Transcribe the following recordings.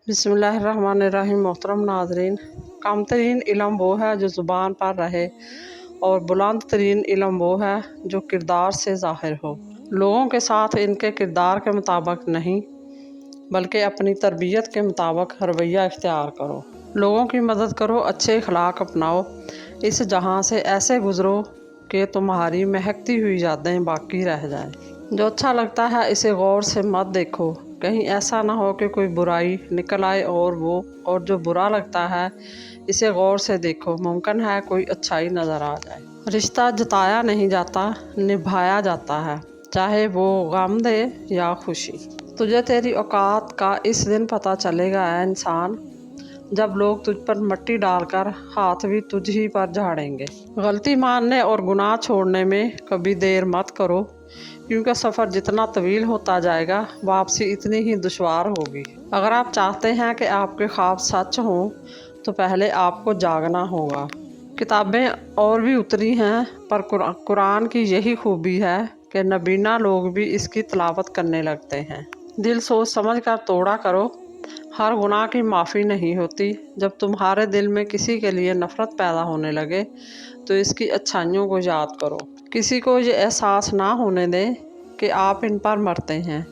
बिस्मिल्लाहिर्रहमानिर्रहीम। मोहतरम नाज़रीन, कमतरीन इल्म वो है जो ज़ुबान पर रहे और बुलंद तरीन इल्म वो है जो किरदार से ज़ाहिर हो। लोगों के साथ इनके किरदार के मुताबिक नहीं बल्कि अपनी तरबियत के मुताबिक रवैया इख्तियार करो। लोगों की मदद करो, अच्छे अखलाक अपनाओ, इस जहां से ऐसे गुजरो कि तुम्हारी महकती हुई यादें बाकी रह जाएं। जो अच्छा लगता है इसे गौर से मत देखो, कहीं ऐसा ना हो कि कोई बुराई निकल आए और जो बुरा लगता है इसे गौर से देखो, मुमकिन है कोई अच्छाई नज़र आ जाए। रिश्ता जताया नहीं जाता, निभाया जाता है, चाहे वो गम दे या खुशी। तुझे तेरी औकात का इस दिन पता चलेगा ऐ इंसान, जब लोग तुझ पर मिट्टी डालकर हाथ भी तुझ ही पर झाड़ेंगे। गलती मानने और गुनाह छोड़ने में कभी देर मत करो, क्योंकि सफ़र जितना तवील होता जाएगा वापसी इतनी ही दुश्वार होगी। अगर आप चाहते हैं कि आपके ख्वाब सच हों तो पहले आपको जागना होगा। किताबें और भी उतरी हैं, पर कुरान की यही खूबी है कि नबीना लोग भी इसकी तिलावत करने लगते हैं। दिल सोच समझ कर तोड़ा करो, हर गुनाह की माफ़ी नहीं होती। जब तुम्हारे दिल में किसी के लिए नफ़रत पैदा होने लगे तो इसकी अच्छाइयों को याद करो। किसी को ये एहसास ना होने दें कि आप इन पर मरते हैं,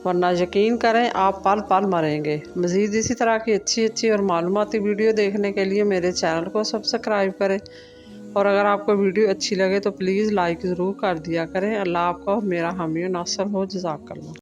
वरना यकीन करें आप पल पल मरेंगे। मज़ीद इसी तरह की अच्छी और मालूमाती वीडियो देखने के लिए मेरे चैनल को सब्सक्राइब करें, और अगर आपको वीडियो अच्छी लगे तो प्लीज़ लाइक ज़रूर कर दिया करें। अल्लाह आपका मेरा हामी नासर हो। जज़ाकल्लाह।